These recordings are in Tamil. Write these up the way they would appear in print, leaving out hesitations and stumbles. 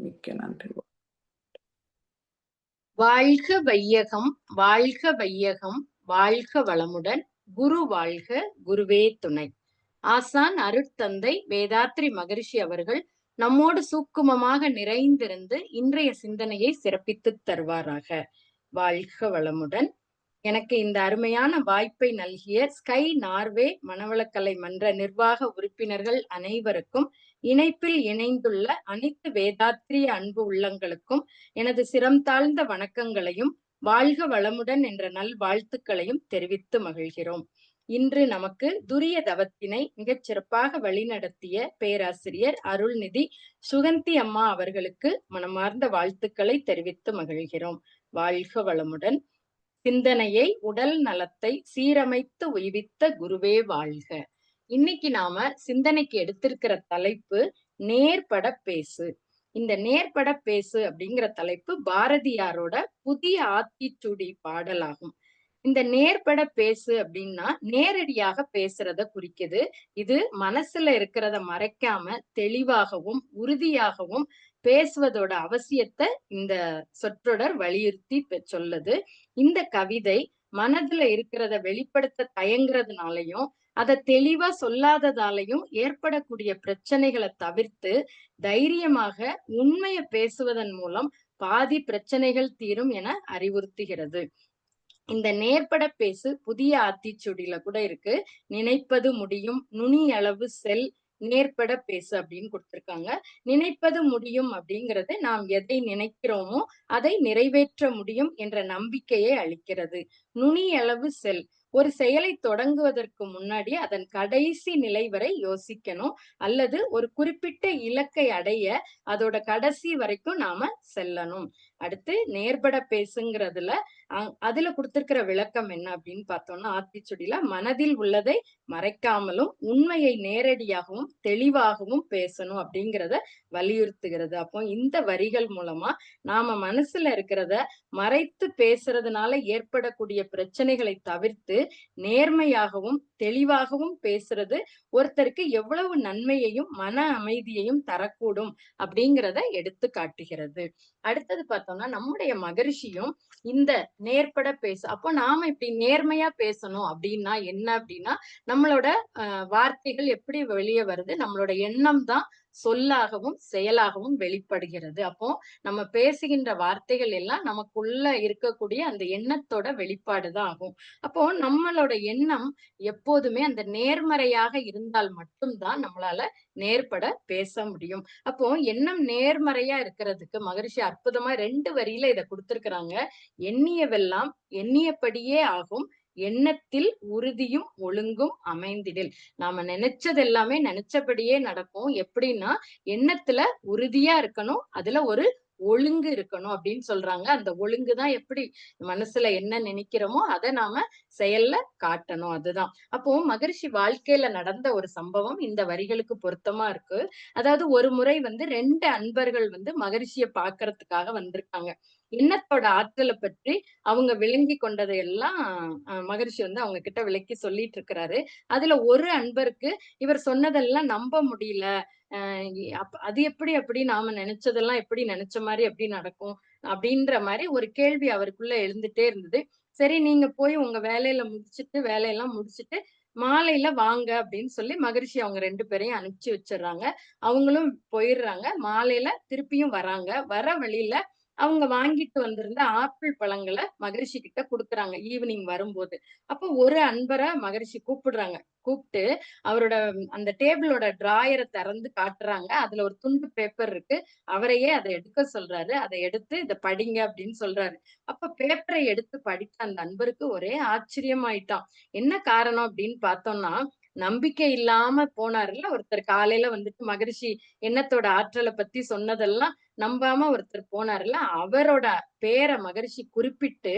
மிக்க நன்றி. வாழ்க வையகம், வாழ்க வையகம், வாழ்க வளமுடன். குரு வாழ்க, குருவே துணை. ஆசான் அருட்தந்தை வேதாத்ரி மகரிஷி அவர்கள் நம்மோடு சூக்குமமாக நிறைந்திருந்து இன்றைய சிந்தனையை சிறப்பித்துத் தருவாராக. வாழ்க வளமுடன். எனக்கு இந்த அருமையான வாய்ப்பை நல்கிய ஸ்கை நார்வே மனவளக்கலை மன்ற நிர்வாக உறுப்பினர்கள் அனைவருக்கும், இணைப்பில் இணைந்துள்ள அனைத்து வேதாத்திரிய அன்பு உள்ளங்களுக்கும் எனது சிரம் தாழ்ந்த வணக்கங்களையும் வாழ்க வளமுடன் என்ற நல் வாழ்த்துக்களையும் தெரிவித்து மகிழ்கிறோம். இன்று நமக்கு துரிய தவத்தினை மிகச் சிறப்பாக வழிநடத்திய பேராசிரியர் அருள்நிதி சுகந்தி அம்மா அவர்களுக்கு மனமார்ந்த வாழ்த்துக்களை தெரிவித்து மகிழ்கிறோம். வாழ்க வளமுடன். சிந்தனையை உடல் நலத்தை சீரமைத்து உய்வித்த குருவே வாழ்க. இன்னைக்கு நாம சிந்தனைக்கு எடுத்திருக்கிற தலைப்பு நேர்பட பேசு. இந்த நேர்பட பேசு அப்படிங்கிற தலைப்பு பாரதியாரோட புதிய ஆத்திச்சூடி பாடலாகும். இந்த நேர்பட பேசு அப்படின்னா நேரடியாக பேசுறத குறிக்குது. இது மனசுல இருக்கிறத மறைக்காம தெளிவாகவும் உறுதியாகவும் பேசுவதோட அவசியத்தை இந்த சொற்றொடர் வலியுறுத்தி சொல்லுது. இந்த கவிதை மனதுல இருக்கிறத வெளிப்படுத்த தயங்குறதுனாலையும் அதை தெளிவா சொல்லாததாலையும் ஏற்படக்கூடிய பிரச்சனைகளை தவிர்த்து தைரியமாக உண்மையை பேசுவதன் மூலம் பாதி பிரச்சனைகள் தீரும் என அறிவுறுத்துகிறது. இந்த நேர்பட பேசு புதிய ஆத்திச்சூடியில கூட இருக்கு. நினைப்பது முடியும், நுனி அளவு செல், நேர்பட பேசு அப்படின்னு கொடுத்திருக்காங்க. நினைப்பது முடியும் அப்படிங்கிறது நாம் எதை நினைக்கிறோமோ அதை நிறைவேற்ற முடியும் என்ற நம்பிக்கையை அளிக்கிறது. நுனி அளவு செல், ஒரு செயலை தொடங்குவதற்கு முன்னாடி அதன் கடைசி நிலை வரை யோசிக்கணும், அல்லது ஒரு குறிப்பிட்ட இலக்கை அடைய அதோட கடைசி வரைக்கும் நாம செல்லணும். அடுத்து நேர்பட பேசுங்கிறதுல அதுல கொடுத்திருக்கிற விளக்கம் என்ன அப்படின்னு பார்த்தோம்னா, ஆத்திச்சுடியில மனதில் உள்ளதை மறைக்காமலும் உண்மையை நேரடியாகவும் தெளிவாகவும் பேசணும் அப்படிங்கிறத வலியுறுத்துகிறது. அப்போ இந்த வரிகள் மூலமா நாம மனசுல இருக்கிறத மறைத்து பேசுறதுனால ஏற்படக்கூடிய பிரச்சனைகளை தவிர்த்து நேர்மையாகவும் தெளிவாகவும் பேசுறது ஒருத்தருக்கு எவ்வளவு நன்மையையும் மன அமைதியையும் தரக்கூடும் அப்படிங்கிறத எடுத்து காட்டுகிறது. அடுத்தது பார்த்தோம்னா, நம்முடைய மகரிஷியும் இந்த நேர்பட பேசு, அப்போ நாம இப்படி நேர்மையா பேசணும் அப்படின்னா என்ன அப்படின்னா, நம்மளோட வார்த்தைகள் எப்படி வெளியே வருது, நம்மளோட எண்ணம் தான் சொல்லாகவும் செயலாகவும் வெளிப்படுகிறது. அப்போ நம்ம பேசுகின்ற வார்த்தைகள் எல்லாம் நமக்குள்ள இருக்கக்கூடிய அந்த எண்ணத்தோட வெளிப்பாடுதான் ஆகும். அப்போ நம்மளோட எண்ணம் எப்போதுமே அந்த நேர்மறையாக இருந்தால் மட்டும்தான் நம்மளால நேர்பட பேச முடியும். அப்போ எண்ணம் நேர்மறையா இருக்கிறதுக்கு மகரிஷி அற்புதமா 2 வரியில இதை கொடுத்திருக்கிறாங்க. எண்ணியவெல்லாம் எண்ணியபடியே ஆகும், எண்ணத்தில் உறுதியும் ஒழுங்கும் அமைந்திடில். நாம நினைச்சது எல்லாமே நினைச்சபடியே நடக்கும். எப்படின்னா எண்ணத்துல உறுதியா இருக்கணும், அதுல ஒரு ஒழுங்கு இருக்கணும் அப்படின்னு சொல்றாங்க. அந்த ஒழுங்குதான் எப்படி மனசுல என்ன நினைக்கிறோமோ அதை நாம செயல்ல காட்டணும். அதுதான். அப்போ மகரிஷி வாழ்க்கையில நடந்த ஒரு சம்பவம் இந்த வரிகளுக்கு பொருத்தமா இருக்கு. அதாவது ஒரு முறை 2 அன்பர்கள் மகரிஷிய பாக்குறதுக்காக வந்திருக்காங்க. எண்ணத்தோட ஆற்றலை பற்றி அவங்க விளங்கி கொண்டதை எல்லாம் மகரிஷி அவங்க கிட்ட விளக்கி சொல்லிட்டு இருக்கிறாரு. அதுல ஒரு அன்பருக்கு இவர் சொன்னதெல்லாம் நம்ப முடியல. அது எப்படி அப்படி நாம நினைச்சதெல்லாம் எப்படி நினைச்ச மாதிரி எப்படி நடக்கும் அப்படின்ற மாதிரி ஒரு கேள்வி அவருக்குள்ள எழுந்துட்டே இருந்தது. சரி, நீங்க போய் உங்க வேலையெல்லாம் முடிச்சிட்டு மாலையில வாங்க அப்படின்னு சொல்லி மகரிஷி அவங்க 2 பேரையும் அனுப்பிச்சு வச்சிடுறாங்க. அவங்களும் போயிடுறாங்க. மாலையில திருப்பியும் வராங்க. வர வழியில அவங்க வாங்கிட்டு வந்திருந்த ஆப்பிள் பழங்களை மகரிஷி கிட்ட குடுக்குறாங்க ஈவினிங் வரும்போது. அப்போ ஒரு அன்பரை மகரிஷி கூப்பிடுறாங்க. கூப்பிட்டு அவரோட அந்த டேபிளோட டிராயரை திறந்து காட்டுறாங்க. அதுல ஒரு துண்டு பேப்பர் இருக்கு. அவரையே அதை எடுக்க சொல்றாரு. அதை எடுத்து இதை படிங்க அப்படின்னு சொல்றாரு. அப்ப பேப்பரை எடுத்து படித்த அந்த அன்பருக்கு ஒரே ஆச்சரியமாயிட்டான். என்ன காரணம் அப்படின்னு பார்த்தோம்னா, நம்பிக்கை இல்லாம போனாருல்ல ஒருத்தர், காலையில மகரிஷி எண்ணத்தோட ஆற்றலை பத்தி சொன்னதெல்லாம் நம்பாம ஒருத்தர் போனாருல்ல, அவரோட பேரை மகரிஷி குறிப்பிட்டு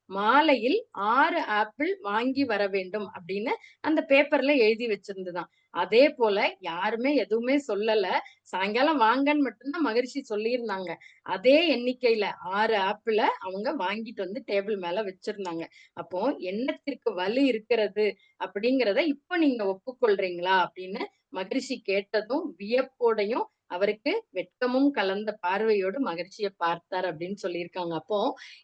மாலையில் 6 ஆப்பிள் வாங்கி வர வேண்டும் அப்படின்னு அந்த பேப்பர்ல எழுதி வச்சிருந்துதான். அதே போல யாருமே எதுவுமே சொல்லல. சாயங்காலம் வாங்கன்னு மட்டும்தான் மகரிஷி சொல்லியிருந்தாங்க. அதே எண்ணிக்கையில 6 ஆப்பிள அவங்க வாங்கிட்டு டேபிள் மேல வச்சிருந்தாங்க. அப்போ எண்ணத்திற்கு வலு இருக்கிறது அப்படிங்கிறத இப்ப நீங்க ஒப்புக்கொள்றீங்களா அப்படின்னு மகரிஷி கேட்டதும் வியப்போடையும் அவருக்கு வெட்கமும் கலந்த பார்வையோடு மகிழ்ச்சிய பார்த்தார் அப்படின்னு சொல்லியிருக்காங்க. அப்போ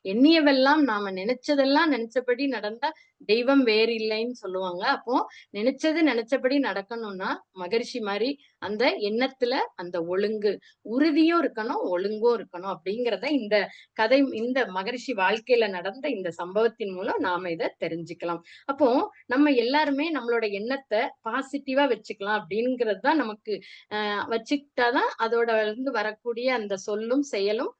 எண்ணியவெல்லாம் நாம நினைச்சதெல்லாம் நினைச்சபடி நடந்தா தெய்வம் வேறு இல்லைன்னு சொல்லுவாங்க. அப்போ நினைச்சது நினைச்சபடி நடக்கணும்னா மகரிஷி மாரி அந்த எண்ணத்துல அந்த ஒழுங்கு, உறுதியும் இருக்கணும், ஒழுங்கும் இருக்கணும் அப்படிங்கிறத இந்த கதை இந்த மகரிஷி வாழ்க்கையில நடந்த இந்த சம்பவத்தின் மூலம் நாம இத தெரிஞ்சுக்கலாம். அப்போ நம்ம எல்லாருமே நம்மளோட எண்ணத்த பாசிட்டிவா வச்சுக்கலாம் அப்படிங்கிறது தான் நமக்கு வச்சுக்கிட்டா தான் அதோட இருந்து வரக்கூடிய அந்த சொல்லும், செயலும்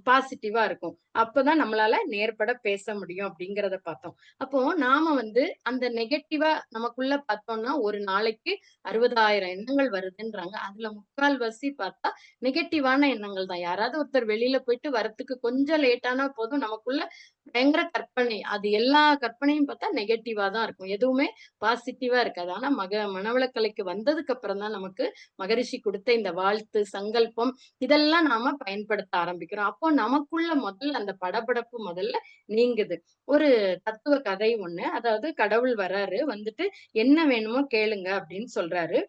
பாசிட்டிவா இருக்கும். அப்பதான் நம்மளால நேர்பட பேச முடியும் அப்படிங்கிறத பார்த்தோம். அப்போ நாம வந்து அந்த நெகட்டிவா நமக்குள்ள பார்த்தோம்னா, ஒரு நாளைக்கு 60,000 எண்ணங்கள் வருதுன்றாங்க. அதுல 3/4வாசி பார்த்தா நெகட்டிவான எண்ணங்கள் தான். யாராவது ஒருத்தர் வெளியில போயிட்டு வரத்துக்கு கொஞ்சம் லேட் ஆனா போதும், நமக்குள்ள பயங்கர கற்பனை. அது எல்லா கற்பனையும் பார்த்தா நெகட்டிவா தான் இருக்கும். எதுவுமே பாசிட்டிவா இருக்காது. ஆனா மனவளக்கலைக்கு வந்ததுக்கு அப்புறம் தான் நமக்கு மகரிஷி குடுத்த இந்த வாழ்த்து, சங்கல்பம் இதெல்லாம் நாம பயன்படுத்த ஆரம்பிக்கிறோம். அப்போ நமக்குள்ள முதல்ல அந்த படபடப்பு முதல்ல நீங்குது. ஒரு தத்துவ கதை ஒண்ணு. அதாவது கடவுள் வர்றாரு. வந்துட்டு "என்ன வேணுமோ கேளுங்க" அப்படின்னு சொல்றாரு.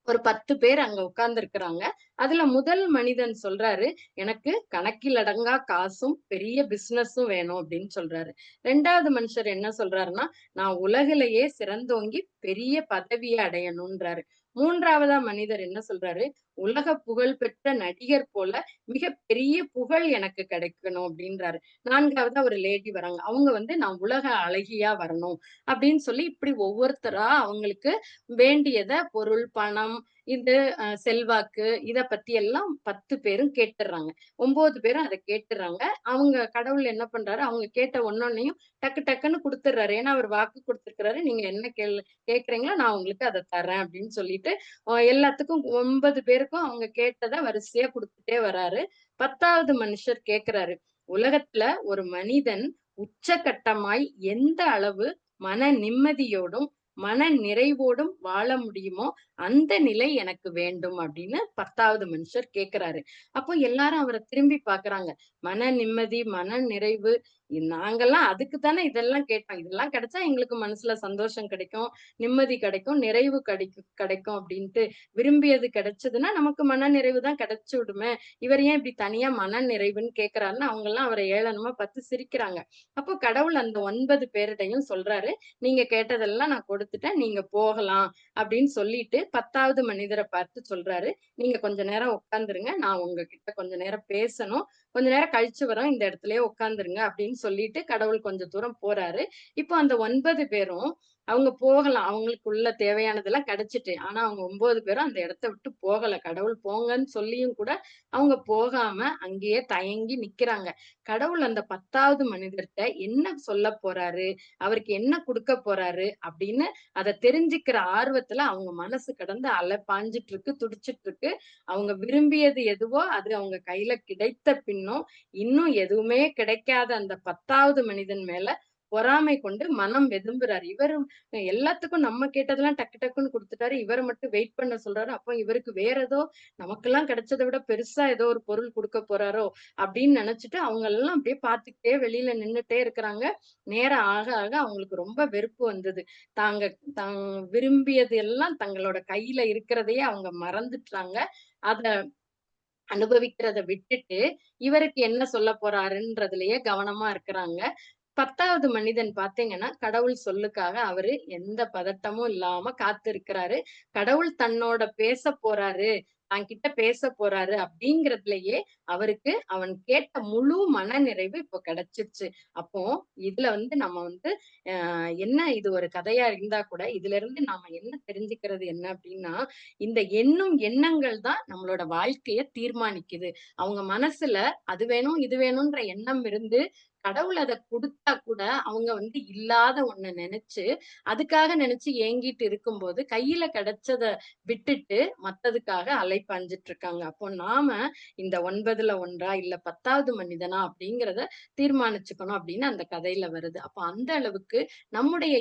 ஒரு 10 பேர் அங்க உட்கார்ந்திருக்கிறாங்க. அதுல முதல் மனிதன் சொல்றாரு, "எனக்கு கணக்கில் அடங்கா காசும், பெரிய பிசினஸும் வேணும்" அப்படின்னு சொல்றாரு. 2வது மனுஷர் என்ன சொல்றாருன்னா, "நான் உலகிலேயே சிறந்தோங்கி பெரிய பதவிய அடையணும்ன்றாரு." 3வதா மனிதர் என்ன சொல்றாரு, "உலக புகழ் பெற்ற நடிகர் போல மிகப்பெரிய புகழ் எனக்கு கிடைக்கணும்" அப்படின்றாரு. 4வதா ஒரு லேடி வராங்க. அவங்க வந்து, "நான் உலக அழகியா வரணும்" அப்படின்னு சொல்லி இப்படி ஒவ்வொருத்தரா அவங்களுக்கு வேண்டியத பொருள், பணம், இது செல்வாக்கு இத பத்தி எல்லாம் 10 பேரும் கேட்டுர்றாங்க. 9 பேரும் அத கேட்டுர்றாங்க. அவங்க கடவுள் என்ன பண்றாரு, அவங்க கேட்ட ஒண்ணொண்ணையும் டக்கு டக்குன்னு குடுத்துடுறாரு. ஏன்னா, அவர் வாக்கு குடுத்திருக்கிறாரு. நீங்க என்ன கேட்கிறீங்களோ நான் உங்களுக்கு அத தர்றேன் அப்படின்னு சொல்லிட்டு, எல்லாத்துக்கும் 9 பேருக்கும் அவங்க கேட்டத வரிசையா குடுத்துட்டே வராரு. 10வது மனுஷர் கேட்கிறாரு, உலகத்துல ஒரு மனிதன் உச்சகட்டமாய் எந்த அளவு மன நிம்மதியோடும், மன நிறைவோடும் வாழ முடியுமோ, அந்த நிலை எனக்கு வேண்டும் அப்படின்னு 10வது மனுஷர் கேட்கிறாரு. அப்போ எல்லாரும் அவர திரும்பி பார்க்குறாங்க. மன நிம்மதி, மன நிறைவு நாங்கல்லாம் அதுக்கு தானே இதெல்லாம் கேட்டோம். இதெல்லாம் கிடைச்சா எங்களுக்கு மனசுல சந்தோஷம் கிடைக்கும், நிம்மதி கிடைக்கும், நிறைவு கிடைக்கும் அப்படின்ட்டு விரும்பியது கிடைச்சதுன்னா, நமக்கு மன நிறைவு தான் கிடைச்சு விடுமே. இவர் ஏன் இப்படி தனியா மன நிறைவுன்னு கேட்கிறாருன்னு அவங்கலாம் அவர ஏளனமா பார்த்து சிரிக்கிறாங்க. அப்போ கடவுள் அந்த 9 பேரிடையும் சொல்றாரு, "நீங்க கேட்டதெல்லாம் நான் கொடுத்துட்டேன். நீங்க போகலாம்." அப்படின்னு சொல்லிட்டு 10வது மனிதர பார்த்து சொல்றாரு, "நீங்க கொஞ்ச நேரம் உட்கார்ந்துருங்க. நான் உங்ககிட்ட கொஞ்ச நேரம் பேசணும். கொஞ்ச நேரம் கழிச்சு வர்றோம். இந்த இடத்திலேயே உட்கார்ந்துருங்க." அப்படின்னு சொல்லிட்டு கடவுள் கொஞ்சம் தூரம் போறாரு. இப்போ அந்த 9 பேரும் அவங்க போகலாம். அவங்களுக்குள்ள தேவையானதெல்லாம் கிடைச்சுட்டு. ஆனா அவங்க 9 பேரும் அந்த இடத்த விட்டு போகல. கடவுள் போங்கன்னு சொல்லியும் கூட அவங்க போகாம அங்கேயே தயங்கி நிக்கிறாங்க. கடவுள் அந்த 10வது மனிதர்ட்ட என்ன சொல்லப் போறாரு? அவருக்கு என்ன குடுக்கப் போறாரு? அப்படின்னு அத தெரிஞ்சுக்கிற ஆர்வத்துல அவங்க மனசு கடந்து அலை பாஞ்சுட்டு இருக்கு, துடிச்சிட்டு இருக்கு. அவங்க விரும்பியது எதுவோ அது அவங்க கையில கிடைத்த பின்னும், இன்னும் எதுவுமே கிடைக்காத அந்த 10வது மனிதன் மேல பொறாமை கொண்டு மனம் வெதும்புறாரு. இவரும் எல்லாத்துக்கும் நம்ம கேட்டதெல்லாம் டக்கு டக்குன்னு குடுத்துட்டாரு. இவர மட்டும் வெயிட் பண்ண சொல்றாரு. அப்போ இவருக்கு வேற ஏதோ நமக்கெல்லாம் கிடைச்சத விட பெருசா ஏதோ ஒரு பொருள் குடுக்கப் போறாரோ! அப்படின்னு நெனச்சுட்டு அவங்க எல்லாம் அப்படியே பார்த்துக்கிட்டே வெளியில நின்னுட்டே இருக்கிறாங்க. நேரம் ஆக ஆக அவங்களுக்கு ரொம்ப வெறுப்பு வந்தது. தாங்க தாங் விரும்பியது எல்லாம் தங்களோட கையில இருக்கிறதையே அவங்க மறந்துட்டாங்க. அத அனுபவிக்கிறத விட்டுட்டு, இவருக்கு என்ன சொல்லப் போறாருன்றதுலயே கவனமா இருக்கிறாங்க. 10வது மனிதன் பார்த்தீங்கன்னா, கடவுள் சொல்லுக்காக அவரு எந்த பதட்டமும் இல்லாம காத்திருக்கிறாரு. கடவுள் தன்னோட பேசப் போறாரு, தன்கிட்ட பேசப் போறாரு அப்படிங்கிறதுலயே அவருக்கு அவன் கேட்ட முழு மனநிறைவு இப்போ கிடைச்சிருச்சு. அப்போ இதுல வந்து நம்ம வந்து என்ன இது ஒரு கதையா இருந்தா கூட, இதிலிருந்து நாம என்ன தெரிஞ்சுக்கிறது என்ன அப்படின்னா, இந்த எண்ணும் எண்ணங்கள் தான் நம்மளோட வாழ்க்கைய தீர்மானிக்குது. அவங்க மனசுல அது வேணும், இது வேணும்ன்ற எண்ணம் இருந்து, கடவுள் அத குடுத்தா கூட, அவங்க வந்து இல்லாத ஒண்ண நெனச்சு, அதுக்காக நெனச்சு ஏங்கிட்டு இருக்கும்போது, கையில கிடைச்சத விட்டுட்டு, மத்ததுக்காக அலைப்பாஞ்சுட்டு இருக்காங்க. அப்போ நாம இந்த 9ல 1 இல்ல 10வது மனிதனா அப்படிங்கிறத தீர்மானிச்சுக்கணும் அப்படின்னு அந்த கதையில வருது. அப்ப அந்த அளவுக்கு நம்முடைய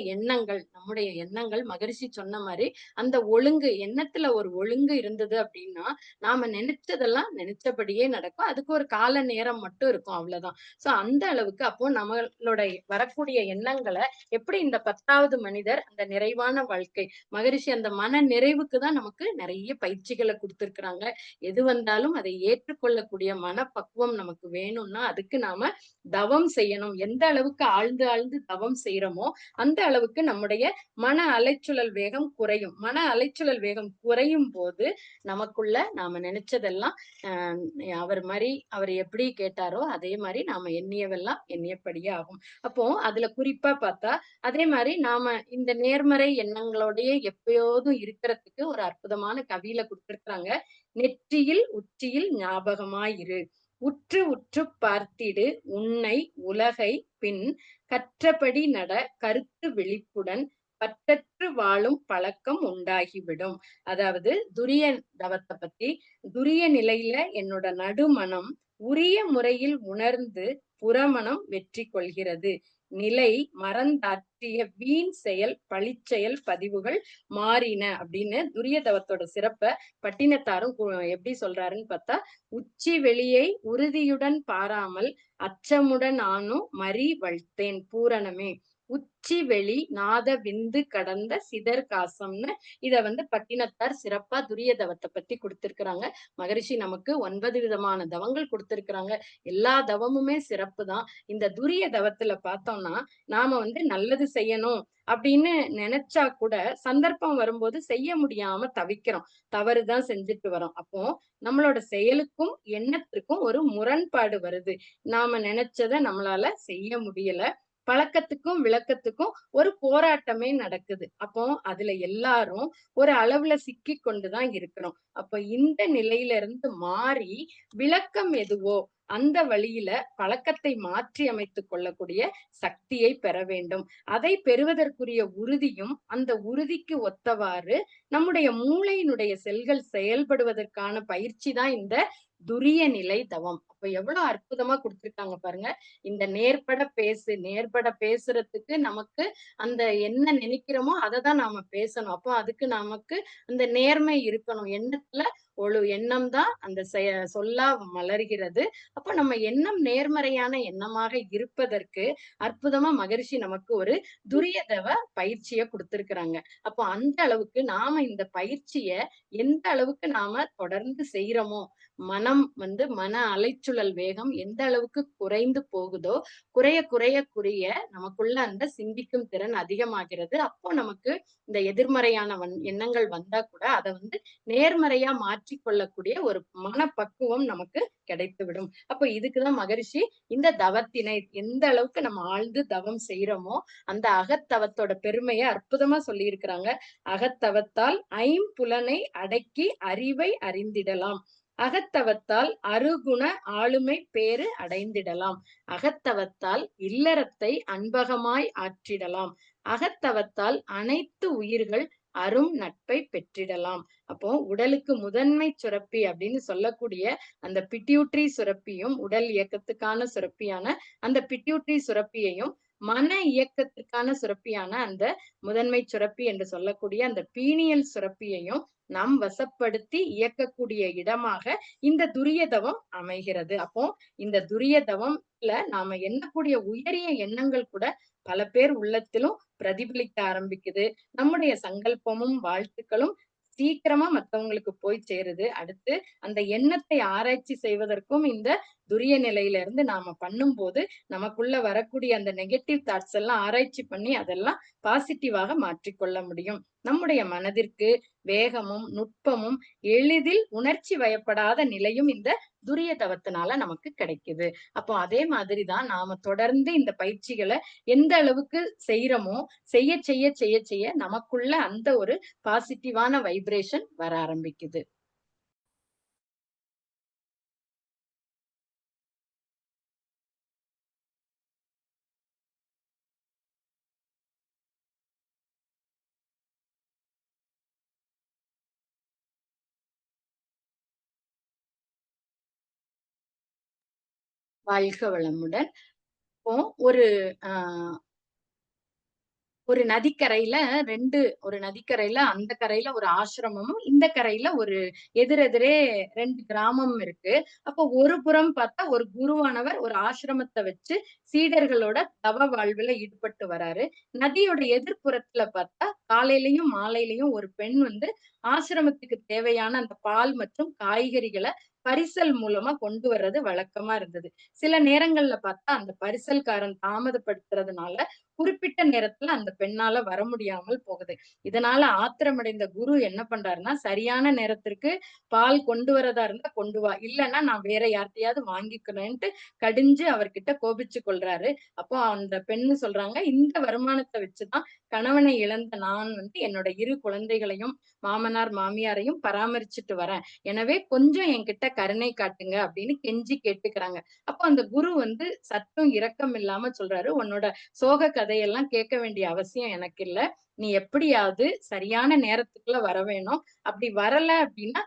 எண்ணங்கள் மகரிஷி சொன்ன மாரி, அந்த ஒழுங்கு எண்ணத்துல ஒரு ஒழுங்கு இருந்தது அப்படின்னா, நாம நெனச்சதெல்லாம் நெனச்சபடியே நடக்கும். அதுக்கு ஒரு கால நேரம் மட்டும் இருக்கும் அவ்வளதான். சோ அந்த அளவுக்கு அளவுக்கு அப்போ நம்மளோட வரக்கூடிய எண்ணங்களை எப்படி இந்த 10வது மனிதர் அந்த நிறைவான வாழ்க்கை மகரிஷி அந்த மன நிறைவுக்கு தான் நமக்கு நிறைய பயிற்சிகளை கொடுத்திருக்கிறாங்க. எது வந்தாலும் அதை ஏற்றுக்கொள்ளக்கூடிய மனப்பக்குவம் நமக்கு வேணும்னா அதுக்கு நாம தவம் செய்யணும். எந்த அளவுக்கு ஆழ்ந்து ஆழ்ந்து தவம் செய்யறோமோ அந்த அளவுக்கு நம்முடைய மன அலைச்சூழல் வேகம் குறையும். மன அலைச்சூழல் வேகம் குறையும் போது நமக்குள்ள நாம நினைச்சதெல்லாம் அவர் எப்படி கேட்டாரோ அதே மாதிரி நாம எண்ணியவெல்லாம் எண்ணியபடியே ஆகும். அப்போ அதுல குறிப்பா பார்த்தா அதே மாதிரி நாம இந்த நேர்மறை எண்ணங்களோடயே எப்பயோதும் இருக்கிறதுக்கு ஒரு அற்புதமான கவியில கொடுத்திருக்கிறாங்க. நெற்றியில் உச்சியில் ஞாபகமாயிரு, உற்று உற்று பார்த்திடு உன்னை உலகை, பின் கற்றபடி நட கருத்து விழிப்புடன் பற்றற்று வாழும் பழக்கம் உண்டாகிவிடும். அதாவது துரிய தவத்தை பத்தி, துரிய நிலையில என்னோட நடுமனம் உரிய முறையில் உணர்ந்து புறமணம் வெற்றி கொள்கிறது. நிலை மறந்தாற்றிய வீண் செயல் பழிச்செயல் பதிவுகள் மாறின அப்படின்னு துரிய தவத்தோட சிறப்ப பட்டினத்தாரும் எப்படி சொல்றாருன்னு பார்த்தா, உச்சி வெளியை உறுதியுடன் பாராமல் அச்சமுடன் ஆனும் மறி வழ்த்தேன் பூரணமே, உச்சி வெளி நாத விந்து கடந்த சிதர் காசம்னு இத பட்டினத்தார் சிறப்பா துரிய தவத்தை பத்தி கொடுத்திருக்கிறாங்க. மகரிஷி நமக்கு 9 விதமான தவங்கள் கொடுத்திருக்கிறாங்க. எல்லா தவமுமே சிறப்பு தான். இந்த துரிய தவத்துல பார்த்தோம்னா நாம நல்லது செய்யணும் அப்படின்னு நினைச்சா கூட சந்தர்ப்பம் வரும்போது செய்ய முடியாம தவிக்கிறோம். தவறுதான் செஞ்சுட்டு வரோம். அப்போ நம்மளோட செயலுக்கும் எண்ணத்திற்கும் ஒரு முரண்பாடு வருது. நாம நினைச்சதை நம்மளால செய்ய முடியல. பழக்கத்துக்கும் விளக்கத்துக்கும் ஒரு போராட்டமே நடக்குது. அப்போ அதுல எல்லாரும் ஒரு அளவுல சிக்கி கொண்டுதான் இருக்கிறோம். அப்ப இந்த நிலையில இருந்து மாறி விளக்கம் எதுவோ அந்த வழியில பழக்கத்தை மாற்றி அமைத்துக் கொள்ளக்கூடிய சக்தியை பெற வேண்டும். அதை பெறுவதற்குரிய உறுதியும் அந்த உறுதிக்கு ஒத்தவாறு நம்முடைய மூளையினுடைய செல்கள் செயல்படுவதற்கான பயிற்சி தான் இந்த துரிய நிலை தவம். அப்ப எவ்வளவு அற்புதமா கொடுத்திருக்காங்க பாருங்க. இந்த நேர்பட பேசுறதுக்கு நமக்கு அந்த என்ன நினைக்கிறோமோ அததான் நாம பேசணும். அப்போ அதுக்கு நமக்கு அந்த நேர்மை இருக்கணும். எண்ணத்துல எண்ணம் தான் அந்த சொல்லா மலர்கிறது. அப்ப நம்ம எண்ணம் நேர்மறையான எண்ணமாக இருப்பதற்கு அற்புதமா மகரிஷி நமக்கு ஒரு துரியதவ பயிற்சியை கொடுத்திருக்கிறாங்க. அப்போ அந்த அளவுக்கு நாம இந்த பயிற்சிய எந்த அளவுக்கு நாம தொடர்ந்து செய்யறோமோ, மனம் மன அலைச்சுழல் வேகம் எந்த அளவுக்கு குறைந்து போகுதோ, குறைய நமக்குள்ள அந்த சிந்திக்கும் திறன் அதிகமாகிறது. அப்போ நமக்கு இந்த எதிர்மறையான எண்ணங்கள் வந்தா கூட அதை நேர்மறையா மாற்றிக்கொள்ளக்கூடிய ஒரு மனப்பக்குவம் நமக்கு கிடைத்துவிடும். அப்ப இதுக்குதான் மகரிஷி இந்த தவத்தினை எந்த அளவுக்கு நம்ம ஆழ்ந்து தவம் செய்யறோமோ அந்த அகத்தவத்தோட பெருமையை அற்புதமா சொல்லி இருக்கிறாங்க. அகத்தவத்தால் ஐம்புலனை அடக்கி அறிவை அறிந்திடலாம், அகத்தவத்தால் அருகுண ஆளுமை பேறு அடைந்திடலாம், அகத்தவத்தால் இல்லறத்தை அன்பகமாய் ஆற்றிடலாம், அகத்தவத்தால் அனைத்து உயிர்கள் அரும் நட்பை பெற்றிடலாம். அப்போ உடலுக்கு முதன்மை சுரப்பி அப்படின்னு சொல்லக்கூடிய அந்த பிட்யூட்ரி சுரப்பியும், உடல் இயக்கத்துக்கான சுரப்பியான அந்த பிட்யூட்ரி சுரப்பியையும், மன இயக்கத்திற்கான சுரப்பியான அந்த முதன்மை சுரப்பி என்று சொல்லக்கூடிய அந்த பீனியல் சுரப்பியையும் நாம் வசப்படுத்தி இயக்கக்கூடிய இடமாக இந்த துரியதவம் அமைகிறது. அப்போ இந்த துரியதவம்ல நாம எண்ணக்கூடிய உயரிய எண்ணங்கள் கூட பல பேர் உள்ளத்திலும் பிரதிபலிக்க ஆரம்பிக்குது. நம்முடைய சங்கல்பமும் வாழ்த்துக்களும் சீக்கிரமா மத்தவங்களுக்கு போய் சேருது. அடுத்து அந்த எண்ணத்தை ஆராய்ச்சி செய்வதற்கும் இந்த துரிய நிலையில இருந்து நாம பண்ணும்போது நமக்குள்ள வரக்கூடிய அந்த நெகட்டிவ் தாட்ஸ் எல்லாம் ஆராய்ச்சி பண்ணி அதெல்லாம் பாசிட்டிவாக மாற்றிக்கொள்ள முடியும். நம்முடைய மனதிற்கு வேகமும் நுட்பமும் எளிதில் உணர்ச்சி வயப்படாத நிலையும் இந்த துரிய தவத்தினால நமக்கு கிடைக்குது. அப்போ அதே மாதிரிதான் நாம தொடர்ந்து இந்த பயிற்சிகளை எந்த அளவுக்கு செய்யறோமோ செய்ய செய்ய செய்ய செய்ய நமக்குள்ள அந்த ஒரு பாசிட்டிவான வைப்ரேஷன் வர ஆரம்பிக்குது. வாழ்க வளமுடன். இப்போ ஒரு ஆஹ் ஒரு நதிக்கரையில 2 ஒரு நதிக்கரையில அந்த கரையில ஒரு ஆசிரமமும், இந்த கரையில ஒரு எதிரெதிரே 2 கிராமம் இருக்கு. அப்போ ஒரு புறம் பார்த்தா ஒரு குருவானவர் ஒரு ஆசிரமத்த வச்சு சீடர்களோட தவ வாழ்வுல ஈடுபட்டு வராரு. நதியோட எதிர்ப்புறத்துல பார்த்தா காலையிலயும், மாலையிலயும் ஒரு பெண் வந்து ஆசிரமத்துக்கு தேவையான அந்த பால் மற்றும் காய்கறிகள பரிசல் மூலமா கொண்டு வர்றது வழக்கமா இருந்தது. சில நேரங்கள்ல பார்த்தா அந்த பரிசல்காரன் தாமதப்படுத்துறதுனால குறிப்பிட்ட நேரத்துல அந்த பெண்ணால வர முடியாமல் போகுது. இதனால ஆத்திரமடைந்த குரு என்ன பண்றாருன்னா, சரியான நேரத்திற்கு பால் கொண்டு வரதா இருந்தா கொண்டு வா. இல்லன்னா நான் வேற யார்ட்டயாவது வாங்கிக்கிறேன்ட்டு கடிஞ்சு அவர்கிட்ட கோபிச்சு கொள்றாரு. அப்போ அந்த பெண்ணு சொல்றாங்க, "இந்த வருமானத்த வச்சு தான் கணவனை இழந்த நான் வந்து என்னோட 2 குழந்தைகளையும், மாமனார், மாமியாரையும் பராமரிச்சுட்டு வரேன். எனவே கொஞ்சம் என்கிட்ட கருணை காட்டுங்க" அப்படின்னு கெஞ்சி கேட்டுக்கிறாங்க. அப்போ அந்த குரு வந்து சற்றும் இரக்கம் இல்லாம சொல்றாரு, "உன்னோட சோக கதையெல்லாம் கேட்க வேண்டிய அவசியம் எனக்கு இல்ல. நீ எப்படியாவது சரியான நேரத்துக்குள்ள வர வேணும். அப்படி வரல அப்படின்னா,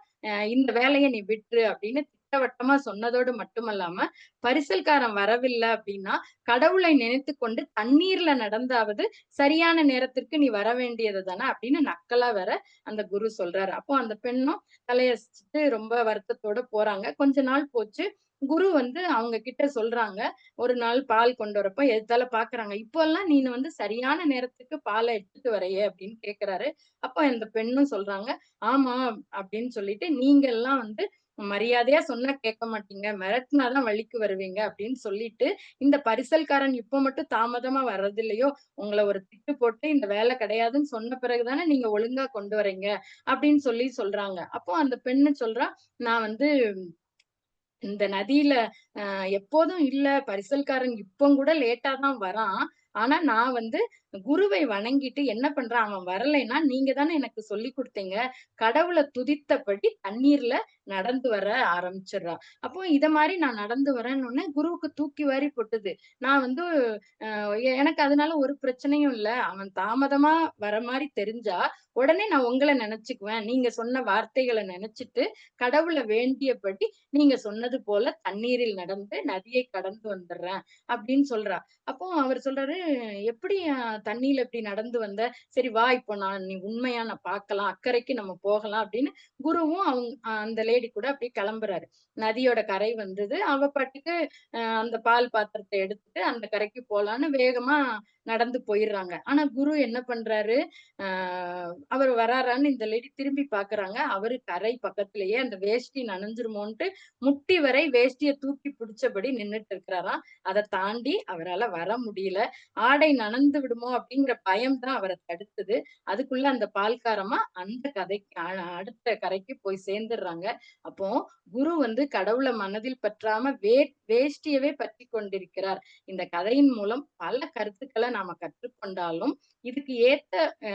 இந்த வேலைய நீ விட்டுரு" அப்படின்னு திட்டவட்டமா சொன்னதோடு மட்டுமல்லாம, பரிசல்காரன் வரவில்ல அப்படின்னா, கடவுளை நினைத்துக் கொண்டு தண்ணீர்ல நடந்தாவது சரியான நேரத்திற்கு நீ வர வேண்டியது தானே அப்படின்னு நக்கலா வேற அந்த குரு சொல்றாரு. அப்போ அந்த பெண்ணும் தலையசிச்சுட்டு ரொம்ப வருத்தத்தோட போறாங்க. கொஞ்ச நாள் போச்சு. குரு வந்து அவங்க கிட்ட சொல்றாங்க. ஒரு நாள் பால் கொண்டு வரப்போ எதித்தால பாக்குறாங்க. "இப்போலாம் நீனு வந்து சரியான நேரத்துக்கு பால எடுத்துட்டு வர்றயே" அப்படின்னு கேட்கிறாரு. அப்ப அந்த பெண்ணும் சொல்றாங்க, "ஆமா" அப்படின்னு சொல்லிட்டு, "நீங்க எல்லாம் வந்து மரியாதையா சொன்னா கேட்க மாட்டீங்க. மிரட்டுனா தான் வழிக்கு வருவீங்க" அப்படின்னு சொல்லிட்டு, "இந்த பரிசல்காரன் இப்ப மட்டும் தாமதமா வர்றதில்லையோ, உங்கள ஒரு திட்டு போட்டு இந்த வேலை கிடையாதுன்னு சொன்ன பிறகு தானே நீங்க ஒழுங்கா கொண்டு வரீங்க" அப்படின்னு சொல்லி சொல்றாங்க. அப்போ அந்த பெண்ணு சொல்றா, "நான் வந்து இந்த நதியில எப்போதும் இல்ல. பரிசல்காரன் இப்பவும் கூட லேட்டா தான் வரான். ஆனா நான் வந்து குருவை வணங்கிட்டு என்ன பண்றேன், அவன் வரலைன்னா, நீங்க தானே எனக்கு சொல்லிக் குடுத்தீங்க. கடவுள துதித்தபடி தண்ணீர்ல நடந்து வர ஆரம்பிச்சுடுறா. அப்போ இத மாரி நான் நடந்து வரேன்னோனே, குருவுக்கு தூக்கி வாரி கொட்டுது. நான் வந்து எனக்கு அதனால ஒரு பிரச்சனையும் இல்ல. அவன் தாமதமா வர மாரி தெரிஞ்சா, உடனே நான் உங்கள நெனச்சுக்குவேன். நீங்க சொன்ன வார்த்தைகள நெனச்சுட்டு, கடவுள வேண்டியபடி நீங்க சொன்னது போல தண்ணீரில் நடந்து நதியை கடந்து வந்துடுறேன் அப்படின்னு சொல்றா. அப்போ அவர் சொல்றாரு, "எப்படி தண்ணீல இப்படி நடந்து வந்த? சரி வா இப்போ நீ உண்மையா நான் பார்க்கலாம். அக்கறைக்கு நம்ம போகலாம்" அப்படின்னு குருவும் அந்த லேடி கூட அப்படியே கிளம்புறாரு. நதியோட கரை வந்தது. அவ பாட்டுக்கு அந்த பால் பாத்திரத்த எடுத்துட்டு அந்த கரைக்கு போலான்னு வேகமா நடந்து போயிடுறாங்க. ஆனா குரு என்ன பண்றாரு, அ அவரு வராரான்னு இந்த லேடி திரும்பி பார்க்குறாங்க. அவரு கரை பக்கத்திலேயே அந்த வேஷ்டி நனைஞ்சிருமோன்ட்டு முட்டி வரை வேஷ்டிய தூக்கி பிடிச்சபடி நின்னுட்டு இருக்கிறாராம். அத தாண்டி அவரால வர முடியல. ஆடை நனந்து விடுமோ அப்படிங்கிற பயம் தான் அவர தடுத்தது. அதுக்குள்ள அந்த பால்காரம்மா அந்த கதைக்கு அடுத்த கரைக்கு போய் சேர்ந்துடுறாங்க. அப்போ குரு வந்து கடவுள மனதில் பற்றாம வேஷ்டியவே பற்றிக் கொண்டிருக்கிறார். இந்த கதையின் மூலம் பல கருத்துக்கள நாம கற்றுக்கொண்டாலும், இதுக்கு ஏத்த அ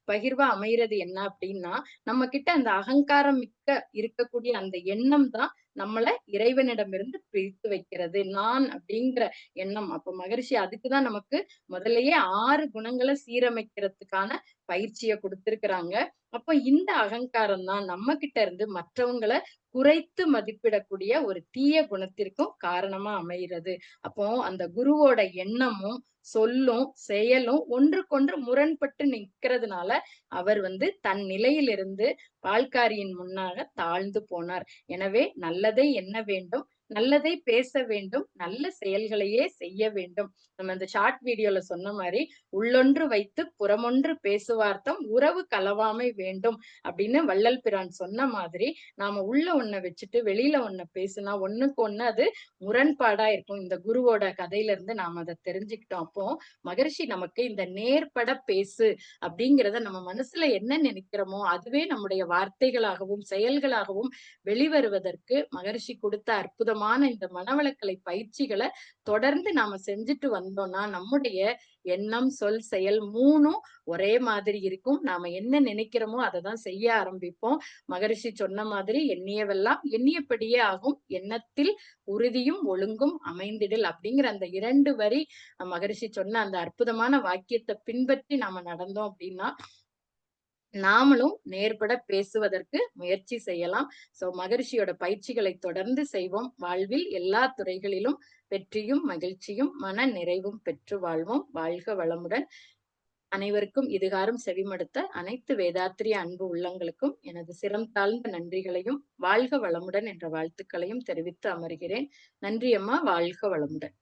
பகிர்வா அமையறது என்ன அப்படின்னா, நம்ம கிட்ட அந்த அகங்காரம் மிக்க இருக்கக்கூடிய அந்த எண்ணம் தான் நம்மள இறைவனிடமிருந்து பிரித்து வைக்கிறது. நான் அப்படிங்கிற எண்ணம். அப்ப மகரிஷி அதுக்கு தான் நமக்கு முதல்லயே 6 குணங்கள சீரமைக்கிறதுக்கான பயிற்சிய குடுத்திருக்கிறாங்க. அப்ப இந்த அகங்காரம் தான் நம்ம கிட்ட இருந்து மற்றவங்கள குறைத்து மதிப்பிடக்கூடிய ஒரு தீய குணத்திற்கும் காரணமா அமைகிறது. அப்போ அந்த குருவோட எண்ணமும், சொல்லும், செயலும் ஒன்றுக்கொன்று முரண்பட்டு நிற்கிறதுனால, அவர் வந்து தன் நிலையிலிருந்து பால்காரியின் முன்னாக தாழ்ந்து போனார். எனவே நல்லதை எண்ண வேண்டும், நல்லதை பேச வேண்டும், நல்ல செயல்களையே செய்ய வேண்டும். நம்ம இந்த ஷார்ட் வீடியோல சொன்ன மாரி, "உள்ளொன்று வைத்து புறமொன்று பேசுவார்த்தம் உறவு கலவாமை வேண்டும்" அப்படின்னு வள்ளல் பிரான் சொன்ன மாதிரி, நாம உள்ள ஒண்ண வச்சுட்டு வெளியில ஒண்ண பேசுனா, ஒண்ணுக்கு ஒண்ணு அது முரண்பாடா இருக்கும். இந்த குருவோட கதையில இருந்து நாம அத தெரிஞ்சுக்கிட்டோம். அப்போ மகரிஷி நமக்கு இந்த நேர்பட பேசு அப்படிங்கிறத நம்ம மனசுல என்ன நினைக்கிறோமோ, அதுவே நம்முடைய வார்த்தைகளாகவும், செயல்களாகவும் வெளிவருவதற்கு மகரிஷி குடுத்த அற்புதமான இந்த மனவளக்கலை பயிற்சிகள தொடர்ந்து நாம செஞ்சுட்டு வந்தோம்னா, நம்முடைய எண்ணம், சொல், செயல் 3ம் ஒரே மாதிரி இருக்கும். நாம என்ன நினைக்கிறோமோ அததான் செய்ய ஆரம்பிப்போம். மகரிஷி சொன்ன மாதிரி "எண்ணியவெல்லாம் எண்ணியபடியே ஆகும். எண்ணத்தில் உறுதியும் ஒழுங்கும் அமைந்திடில்" அப்படிங்கிற அந்த 2 வரி மகரிஷி சொன்ன அந்த அற்புதமான வாக்கியத்த பின்பற்றி நாம நடந்தோம் அப்படின்னா, நாமளும் நேர்பட பேசுவதற்கு முயற்சி செய்யலாம். மகரிஷியோட பயிற்சிகளை தொடர்ந்து செய்வோம். வாழ்வில் எல்லா துறைகளிலும் வெற்றியும், மகிழ்ச்சியும், மன நிறைவும் பெற்று வாழ்வோம். வாழ்க வளமுடன். அனைவருக்கும் இதுகாரும் செவிமடுத்த அனைத்து வேதாத்திரிய அன்பு உள்ளங்களுக்கும் எனது சிரம் தாழ்ந்த நன்றிகளையும் வாழ்க வளமுடன் என்ற வாழ்த்துக்களையும் தெரிவித்து அமர்கிறேன். நன்றி அம்மா. வாழ்க வளமுடன்.